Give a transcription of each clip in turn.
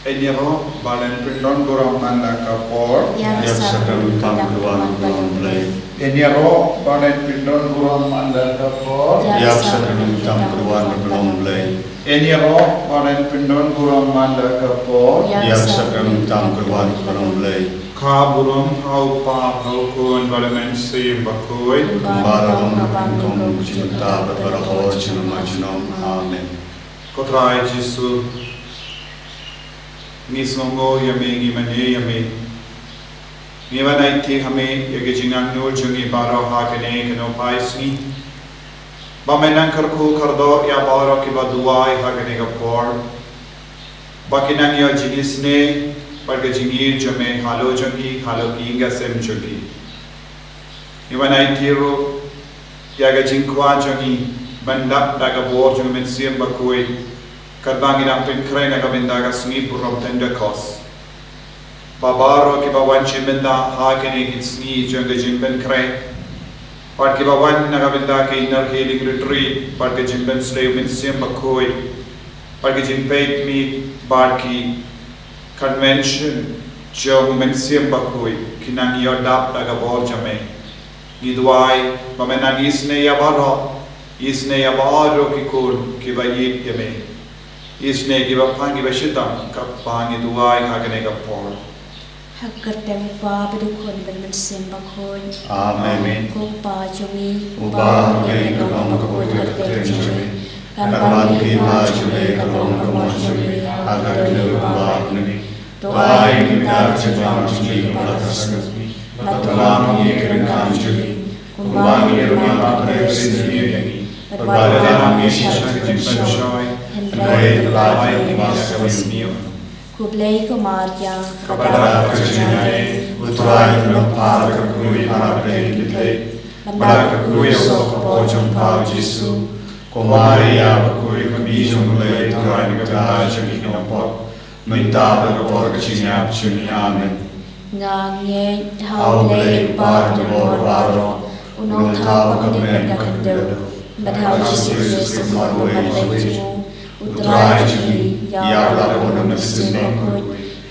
Eniro balen pindon goram manda kapor yang sakram tam ruan belum lay. Eniro balen pindon goram manda kapor yang sakram tam ruan belum lay. Eniro balen pindon goram manda kapor yang sakram tam ruan belum lay. Kaburum hau pa hau kun balamen sim bakoi Barom kom cinta berhor cinamajinom amen. Kotrai Jesu Nisongo yame gimane yame Nivanai ti hame yage jingang nur jungi baro hakane kano paisni Bamenang karku kardo ya baro ki baduai hakane kapor Bakinang ya jinisne Parga jingir jame halo jungi halo ki inga sem jungi Nivanai ti ro yaga jingkwa jungi Bandak daga bor jungi mensiem bakui Kadbangina pinkray na kabindaga sngi purom tender kos. Babaro ki bawan chimbenda hakene ki sngi junga jimben kray. Part ki bawan na kabindaga inner healing retreat. Part ki jimben slave minsim bakoi. Part ki jimpeit mi part ki convention jung minsim bakoi. Kinang yodap daga bor jame. Gidwai bamenang isne yabaro. Isne yabaro ki kur ki bayit yame. इसने की बप्पा की बशितम कप्पांगी दुआई खाने का पौर Hagkateng pa bidukon berman sembakon. Amen. Kupa jumi Ubah ke kalong kapoi hagkateng jumi. Karbani majumi kalong kapoi jumi. Agar kilo ubah nami. Doai kita cakap jumi malatasmi. Batulang ye kerengkam jumi. Kumbang ye rumah presiden. Berbalik ye shisha jimpan Andrei Lai Masmio Kublai Kumarya Kepada kerjanya Utrai melempar kekui harapai kita Pada kekui sok pojong pau Jesu Komaria kekui kebijong mulai Turai negara jagi kenopot Minta berkepor kecinyap cuni amin Ngangye Hau belai par demor waro Unong tau kemen kekendel Badhau Yesus kemar wei Utrai jumi, yaula kono nasimbakoi,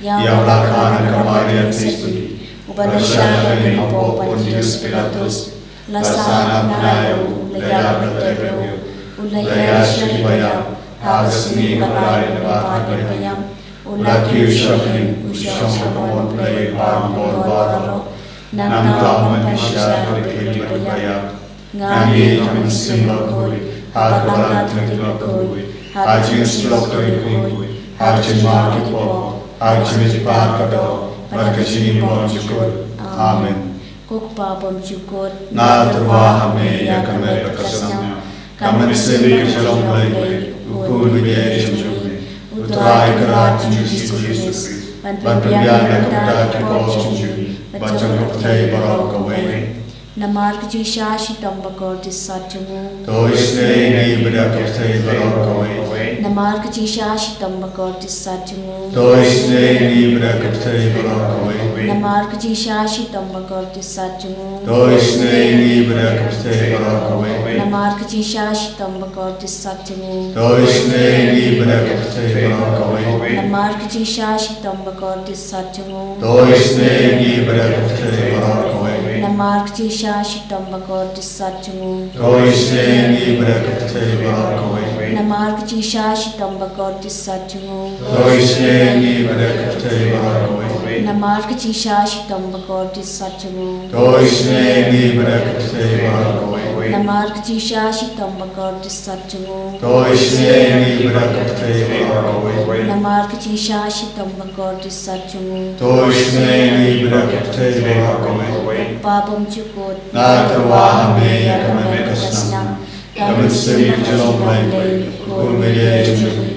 yaula kana kamaria tispudi, ubadashana ni opo Pontius Pilatus, lasana pnayo, laya kategoryo, ulaya shribayam, hagasni karai nabat bayam, ulaki ushabhin, ushamon play pambor bararo, nangkam manisha kapikili bayam, ngangi jamin simbakoi, hagalat nagdibakoi, Haji Slokoi Kui, Haji Markipo, Haji Parkado, Markajini Bom Chukut. Amen. Kukpa Bom Chukut, Natrwa Hame Yakamere Kasam, Kamanisiri Shalom Lay, Ukul Viye Jumjumi, Utrai Karat Jesus, Bantubiana Kapta Kipo Jumjumi, Bajang Kapte Barok away. Namark Jisha Shitambakor Disatumu. Toisne ni bedak kapte barok away. Namark Jisha Shitambakor Disatumu. Toisne ni bedak kapte barok away. Namark Jisha Shitambakor Disatumu. Toisne ni bedak kapte barok away. Namark Jisha Shitambakor Disatumu. Toisne ni bedak kapte barok away. Namark Jisha Shitambakor Disatumu. Toisne ni bedak kapte barok away. Namark Jisha Shitambakor Disatumu. Toisne ni bedak kapte barok away. Namark Jisha Shitambakor Disatumu. Toisne ni bedak kapte barok away. Namark Jisha Shitambakor Disatumu. Toisne ni bedak kapte barok away. Namark Jisha Shitambakor Disatumu. Toisne ni bedak kapte barok away. Namark Jisha Shitambakor Disatumu. Toisne ni bedak kapte barok away. Babam Chukut, Natrwa Hame Yakamere Kasam, Kamanisiri Shalom Lay, Ukul Viye Jumjumi,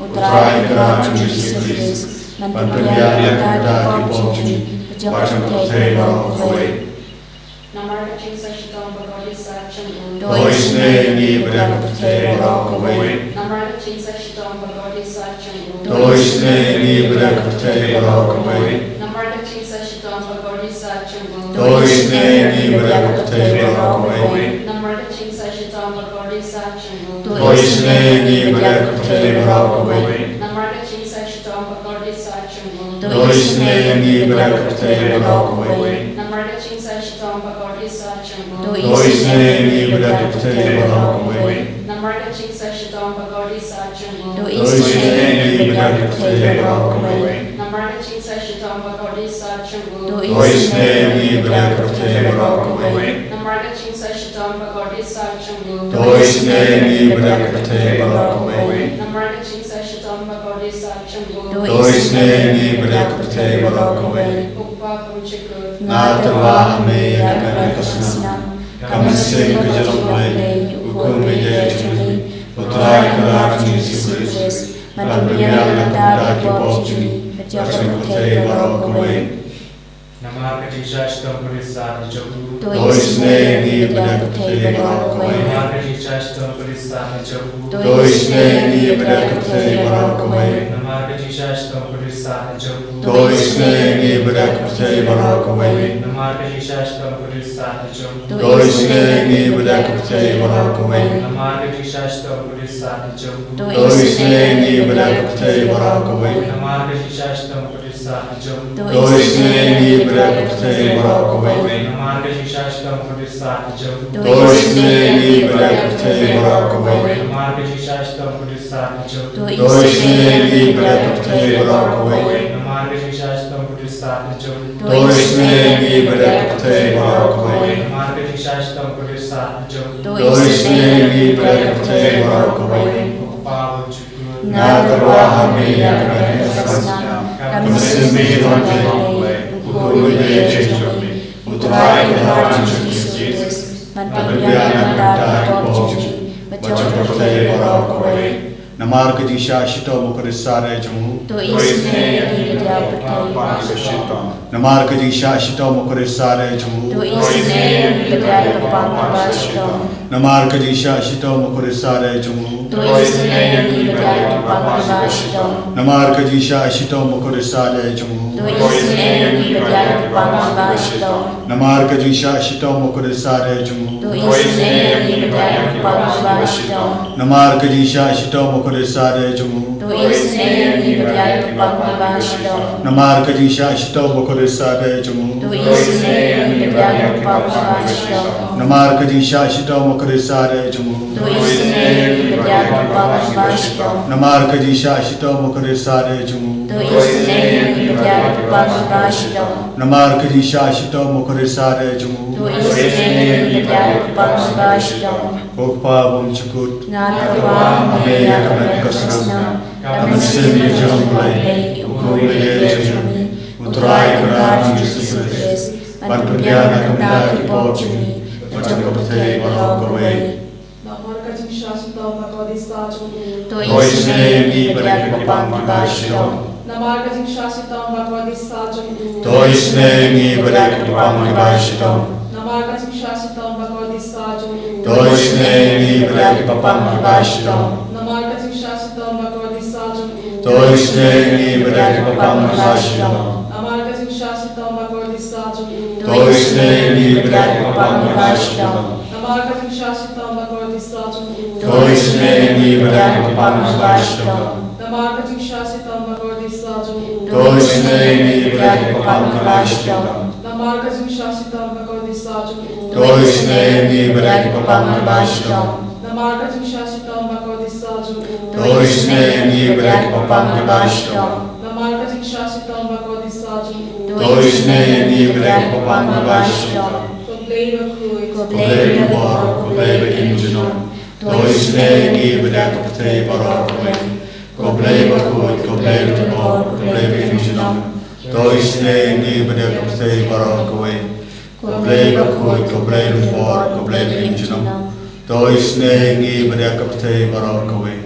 Putra Kera Jesus Manturia Dada Kipomchi Pajam Kutero Away Namarga Jesus Shitam Bagodi Sachem Doisne Ni Bada Kutero Away Namarga Jesus Shitam Bagodi Sachem Doisne Ni Bada Kutero Away Namarga Jesus Shitam Bagodi Sachem Doisne Ni Bada Kutero Away Namarga Jesus Shitam Bagodi Sachem Doisne Ni Bada Kutero Away Namarga Jesus Shitam Bagodi Sachem Doisne Ni Bada Kutero Away Namarga Jesus Shitam Bagodi Sachem Doisne Ni Bada Kutero Away Namarga Jesus Shitam Bagodi Sachem Doisne Ni Bada Kutero Away Namarga Jesus Shitam Bagodi Sachem Doisne Ni Bada Kutero Away Namarga Jesus Shitam Bagodi Sachem Doisne Ni Bada Kutero Away Namarga Jesus Shitam Bagodi Sachem Doisne Ni Bada Kutero Away Upa Kumchikut Natawa Ame Yakana Kasnam Kamasing Kajalomai Ukume Jechuni Utrai Kalak Jesus Manturia Dada Kipomchi Pajam Kutero Away Namarga Jesus Shitam Bagodi Sachem Doisne Ni Bada Kutero Away Namarga Jesus Shitam Bagodi Sachem Doisne Ni Bada Kutero Away Namarga Jesus Shitam Bagodi Sachem Doisne Ni Bada Kutero Away Namarga Jesus Shitam Bagodi Sachem Doisne Ni Bada Kutero Away Namarga Jesus Shitam Bagodi Sachem Doisne Ni Bada Kutero Away Namarga Jesus Shitam Bagodi Sachem Doisne Ni Bada Kutero Away Namarga Jesus Shitam Bagodi Sachem Doisne Ni Bada Kutero Away Namarga Jesus Shitam Bagodi Sachem Doisne Ni Bada Kutero Away Namarga Jesus Shitam Bagodi Sachem Doisne Ni Bada Kutero Away Namarga Jesus Shitam Bagodi Sachem Doisne Ni Bada Kutero Away Upa Kumchikut Natawa Ame Yakana Kasnam Kamasing Kajalomai Ukume Jechuni Utrai Kalak Jesus Manturia Dada Kipomchi Pajam Kutero Away Namarga Jisha Shitam Bagodi Jamu Doisne Ni Bada Kutero Namarga Jisha Shitam Bagodi Jamu Doisne Ni Bada Kutero Namarga Jisha Shitam Bagodi Jamu Doisne Ni Bada Kutero Namarga Jisha Shitam Bagodi Jamu Doisne Ni Bada Kutero Namarga Jisha Shitam Bagodi Jamu Doisne Ni Bada Kutero Namarga Jisha Shitam Bagodi Jamu Doisne Ni Bada Kutero Namarga Jisha Shitam Bagodi Jamu Doisne Ni Bada Kutero Namarga Jisha Shitam Bagodi Jamu Doisne Ni Bada Kutero Namarga Jisha Shitam Bagodi Jamu Doisne Ni Bada Kutero Namarga Jisha Shitam Bagodi Jamu Doisne Ni Bada Kutero Upa Kumchikut Natawa Ame Yakana Kasnam Kamasing Kajalomai Ukume Jechuni Utrai Kalak Jesus Manturia Dada Kipomchi Pajam Kutero Away Namarga Jesus Shitam Bagodi Sachem Doisne Ni Bada Kutero Namarga Jesus Shitam Bagodi Sachem Doisne Ni Bada Kutero Namarga Jesus Shitam Bagodi Sachem Doisne Ni Bada Kutero Namarga Jesus Shitam Bagodi Sachem Doisne Ni Bada Kutero Namarga Jesus Shitam Bagodi Sachem Doisne Ni Bada Kutero Namarga Jesus Shitam Bagodi Sachem Doisne Ni Bada Kutero Namarga Jesus Shitam Bagodi Sachem Doisne Ni Bada Kutero Namarga Jesus Shitam Bagodi Sachem Doisne Ni Bada Kutero Namarga Jesus Shitam Bagodi Sachem Doisne Ni Bada Kutero Namarga Jesus Shitam Bagodi Sachem Doisne Ni Bada Kutero Problema Kruid Problema War, Problema Ingenom Doisne Ni Bada Kutero Away Problema Kruid, Problema War, Problema Ingenom Doisne Ni Bada Kutero Away Problema Kruid, Problema War, Problema Ingenom Doisne Ni Bada Kutero Away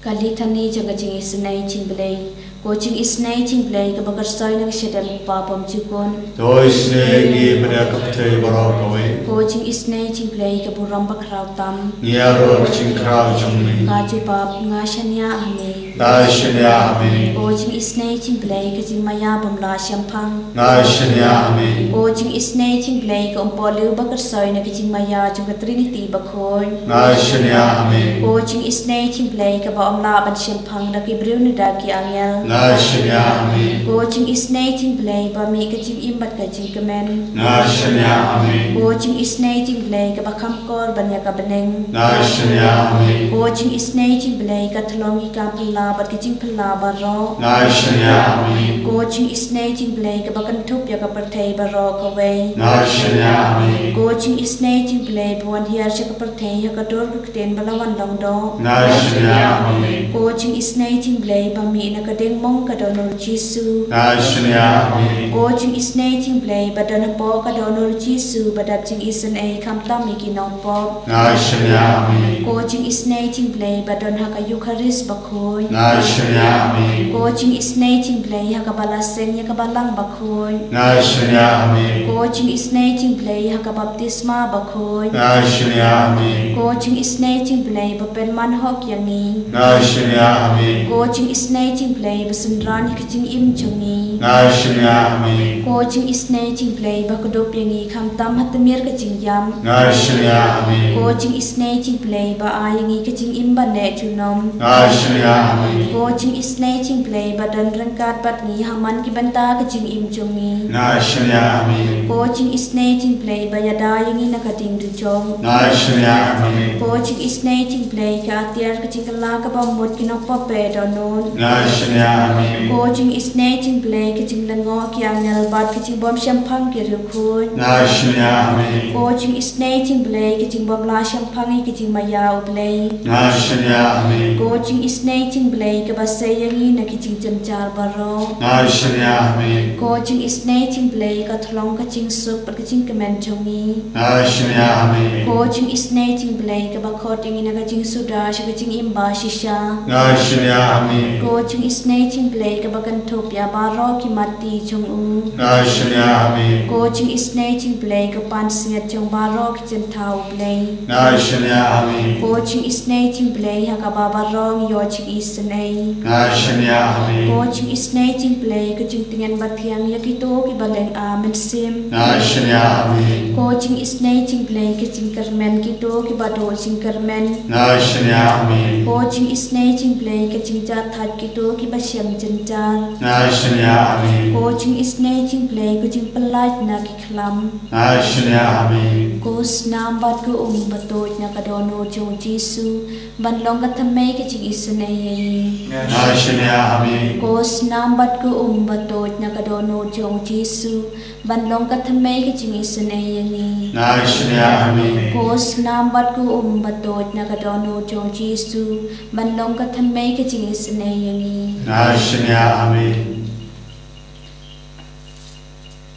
Kali thani jaga jing isnai jing belai, coaching isnai jing belai ke bakar soy nak sedang papam cikon. Tôi sẽ đi bên đây gặp thầy bảo rồi. Coaching isnai jing belai ke buram bakrau tam. Nghe rồi chính khao trong mình. Kaju pap ngashanya ame. Ngài sinh nhà mình. Coaching isnai jing belai ke jing maya bamla syampang. Ngài sinh nhà mình. Coaching isnai jing belai ke umpolu bakar soy nak jing maya juga Trinity bakhoi. Ngài sinh nhà mình. Coaching isnai jing belai ke ba amla ban syampang nak ibreu nedaki angel. Ngài sinh nhà mình. Coaching isnai jing belai ba mi ke jing imbat ke jing kemen. Ngài sinh nhà mình. Coaching isnai jing belai ke ba khamkor ban ya ka beneng. Ngài sinh nhà mình. Coaching isnai jing belai ke thlongi ka phala bat ke jing phala ba ro. Ngài sinh nhà mình. Coaching isnai jing belai ke ba kan thup ya ka parthei ba ro ka wei. Ngài sinh nhà mình. Coaching isnai jing belai buan hiar cha ka parthei ya ka dor ka ten balawan long do. Ngài sinh nhà mình. Coaching isnai jing belai ba mi na ka deng mong ka donor Jesu. Ngài sinh nhà mình. Coaching isnai jing belai ba don po ka donor Jesu ba dap jing isen ai kham tam mi ki nong po. Ngài sinh nhà mình. Coaching isnai jing belai ba don ha ka Eucharist ba khoi. Ngài sinh nhà mình. Coaching isnai jing belai ha ka balaseng ya ka balang ba khoi. Ngài sinh nhà mình. Coaching isnai jing belai ha ka baptisma ba khoi. Ngài sinh nhà mình. Coaching isnai jing belai ba pen man hok yang ni. Ngài sinh nhà mình. Coaching isnai jing belai ba sundran ka jing im chung ni. Ngài sinh nhà mình. Coaching isnai jing belai ba kodop yang ni kham tam hatmir ka jing yam. Ngài sinh nhà mình. Coaching isnai jing belai ba ayang ni ka jing im ba ne chunom. Ngài sinh nhà mình. Coaching isnai jing belai ba dan rangkat bat ni haman ki banta ka jing im chung ni. Ngài sinh nhà mình. Coaching isnai jing belai ba yada yang ni nakating du chong. Ngài sinh nhà mình. Coaching isnai jing belai ka atiar ka jing kala ka ba mot ki nok pa pe donon. Ngài sinh nhà mình. Coaching isnai jing belai ka jing lango ki ang nal bat ka jing bom shampang ki ru khoi. Ngài sinh nhà mình. Coaching isnai jing belai ka jing bom la shampang ki jing maya u belai. Ngài sinh nhà mình. Coaching isnai jing belai ka ba say yang ni na ki jing chanchar baro. Ngài sinh nhà mình. Coaching isnai jing belai ka thlong ka jing sup pat ka jing kemen chongi. Ngài sinh nhà mình. Coaching isnai jing belai ka ba khot yang ni na ka jing suda sha ka jing imba shisha. Ngài sinh nhà mình. Coaching isnai jing belai ka ba kan thop ya baro ki mati chung u. Ngài sinh nhà mình. Coaching isnai jing belai ka pan singat chung baro ki chen thau belai. Ngài sinh nhà mình. Coaching isnai jing belai ha ka ba barong yo ching isnai. Ngài sinh nhà mình. Coaching isnai jing belai ka jing tingan bathiang ya ki to ki baleng amen sim. Ngài sinh nhà mình. Coaching isnai jing belai ka jing karmen ki to ki ba do jing karmen. Ngài sinh nhà mình. Coaching isnai jing belai ka jing cha that ki to ki ba siam chen char. Ngài sinh nhà mình. Coaching isnai jing belai ka jing palait na ki khlam. Ngài sinh nhà mình. Kos nam bat ko batoj na ka dono chung Jesu ban long ka thamai ka jing isnai ye. Ngài sinh nhà mình. Kos nam bat ko batoj na ka dono chung Jesu ban long ka thamai ka jing isnai ye ni. Ngài sinh nhà mình. Kos nam bat ko batoj na ka dono chung Jesu ban long ka thamai ka jing isnai ye ni. Ngài sinh nhà mình.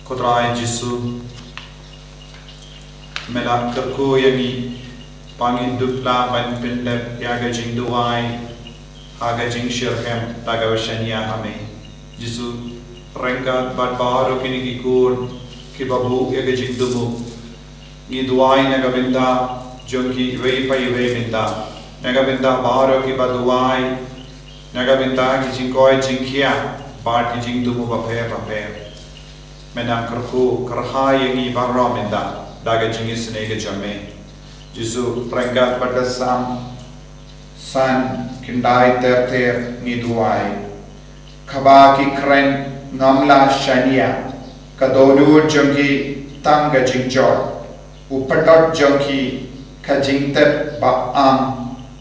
Kodrai Jesu Mela kerku yangi pangin dupla ban pindep yaga jing duai haga jing shirhem taga washanya hame Jesu rengkat bat baharo kini kikur kibabu yaga jing dumu ni duai naga binda jonki wei pai wei binda naga binda baharo ki ba duai naga binda ki jing koi jing kia bat ki jing dumu ba phe menang kerku kerha yangi barra binda daga jingis nega jame Jesu rengkat pada san kindai ter ni duai khaba ki kren ngamla shania kadonu jongi tanga jingjor upatot jongi kajingtep ba am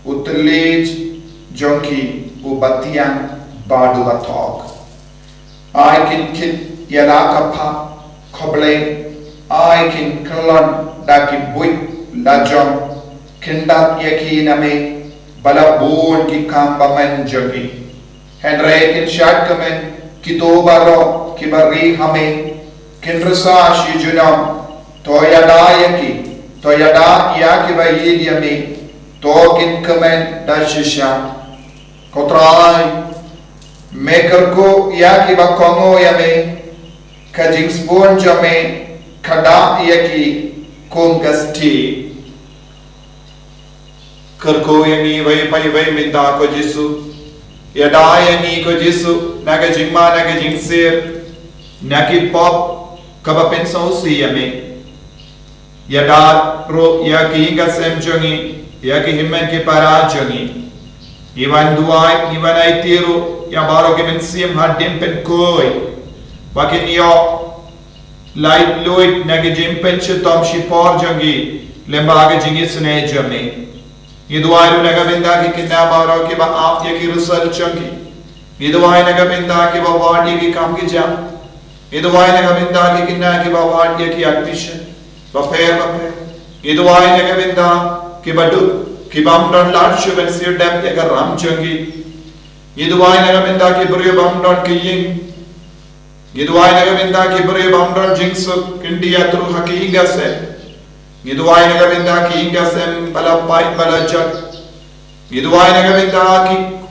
utlej jongi ubatiang badu batok I can kit yalaka pa khoble I can kalon daki buik lajong kindat yaki name balabun ki kamba men jogi henre kin shat kamen kito baro kibari hame kinrasa shijunam toyada yaki toyada yaki bayid yame to kin kamen dashisha Kotrai maker ko yaki bakongo yame kajing spon jame kada yaki kongasti kerko yangi vai pai vai minta ko Jesu yada yangi ko Jesu naga jingma naga jingsir naki pop kaba pensau si yame yada ro yaki inga sem jongi yaki himmen ke para jongi Ivan duai, Ivan aitiru, ya baro ke mensiam hadim pen koi. Wakin yo light loit nage jim pen chitom shipor jangi, lembaga jingi sune jami. Ye duai ru naga benda ki kinna baro ke ba aap ye ki rusal jangi. Ye duai naga benda ke ba ward ye ki kam ki jam. Ye duai naga benda ki kinna ke ba ward ye ki admission. Ba fair. Ye duai naga benda ke ba du कि बामडन लार्ज वेंसियर डैम के अगर राम चंगी ये दुआएं नगर बिंदा की बुरे बामडन के ये दुआएं नगर बिंदा की बुरे बामडन जिंक्स इंडिया थ्रू हकींगा से ये दुआएं नगर बिंदा की इंगा से बला पाइप बला जग ये दुआएं नगर बिंदा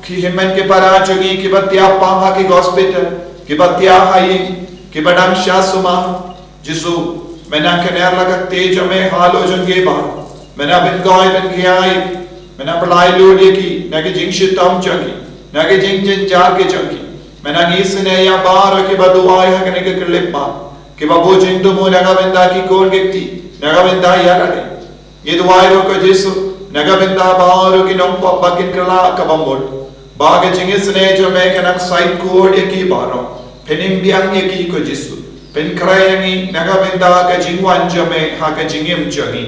की हिमन के परा चंगी कि बत्तिया पामा की हॉस्पिटल कि बत्तिया हाई कि बड़ाम शासुमा जिसु मैंने कनेर लगा तेज में हालो जंगे बार मैंने बिन गाय बिन गयाई मैंने पढ़ाई लोड़ी की नगे जिंग शिताम चंगी नगे जिंग जिन जार के चंगी मैंने नीस ने या बार के बदुआई है कने के क्लिप मार कि बाबू जिंग तो मो नगा बिंदा की कौन गिफ्ती नगा बिंदा या लड़े ये दुआई रो को जिसु नगा बिंदा बार की नम पापा किन कला कबंबोल बागे जिंगिस ने जो मैं कनक साइड कोड ये की बारो फिनिम बियांग ये की को जिसु पिन करायंगी नगा बिंदा का जिंगवान जो मैं हाँ का जिंगिम चंगी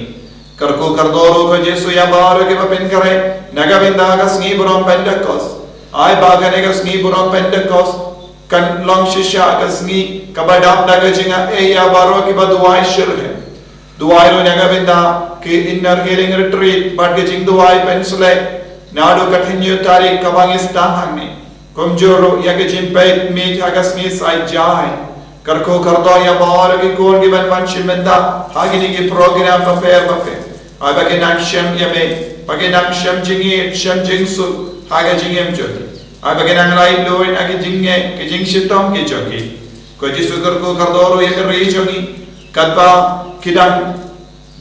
करको करदोरो को जेसु या बारो के बपिन करे नगा बिंदा का स्नी बुरम पेंडकोस आय बागने का स्नी बुरम पेंडकोस कन लॉन्ग शिशा का स्नी कबडाप नगा जिंगा ए या बारो की बदुआई शिर है दुआई रो नगा बिंदा के इनर हीलिंग रिट्रीट बट के जिंग दुआई पेंसले नाडो कठिन्यु तारीख कबांगिस्तान हंगने कमजोरो या के जिंपे में जागा स्नी साइड जाए करको करदो या बारो की कोन की बन शिमंदा हागिनी की प्रोग्राम बफे Abagi nangshem yame, bagi nangshem jingi, shem jingsu, haga jingem jogi. Abagi nang lai loin agi jinge, ke jing shitom ke jogi. Ko jisu karko kardoro ya kari jogi, kadba kidang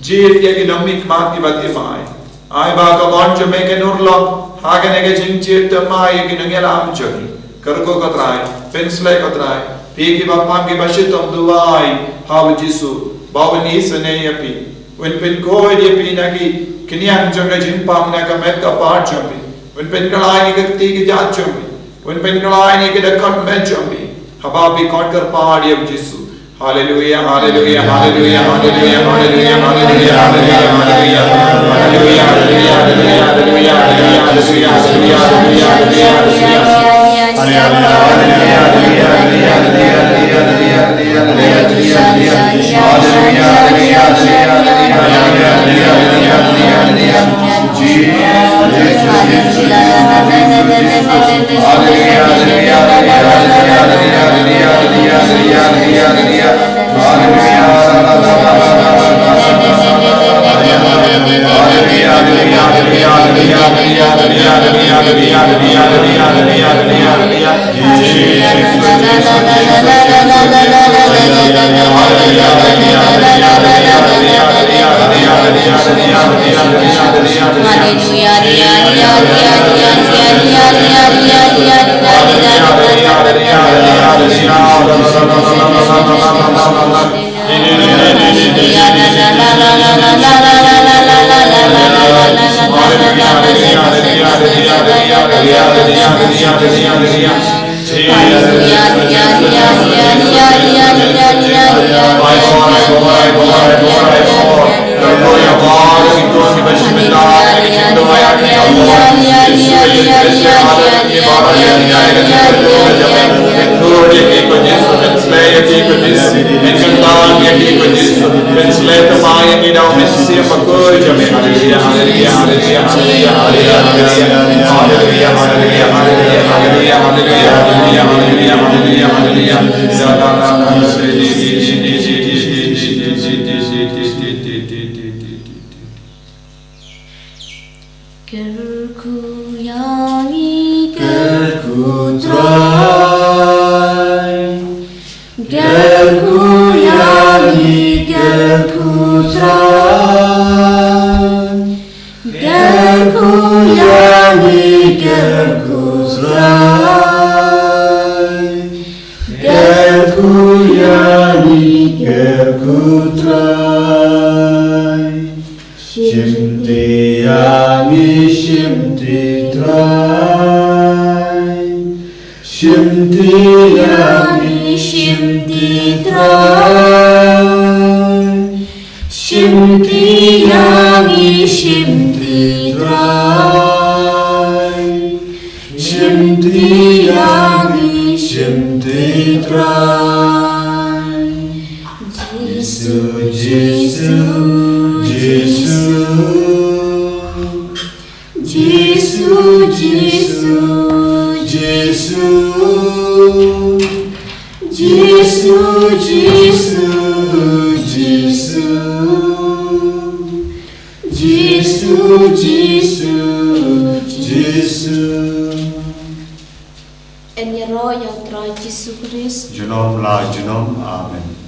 jir ya ki namik mati bati mai. Ay ba ka bon jo me ke nurlo, haga nege jing jir to mai ya ki nangelam jogi. Karko katrai, pensle katrai, pigi bapang ki bashitom duai, hawa jisu, bawani sene yapi. When pen koi dia pina ki kiniang jangga jimpang na ka met ka part jambi. When pen kalai ni ka ti ki jat jambi. When pen kalai ni ka dekat met jambi. Hababi kot kar part dia Jesu. Hallelujah, hallelujah, hallelujah, hallelujah, hallelujah, hallelujah, hallelujah, hallelujah, hallelujah, hallelujah, Kerku yangi trai Gerku yani gerku trai Gerku yani gerku trai Gerku yani gerku trai Shimti yani shimti trai Shimti yani shimti trai Shimti yani shimti trai Shimti yani shimti trai Jesu Jesu Jesu Jesu Jesu Jesu Jesu Jesu Jesu Jesu Jesu Jesu En je rooi jouw trouw, Jezus Christus. Junom la junom amen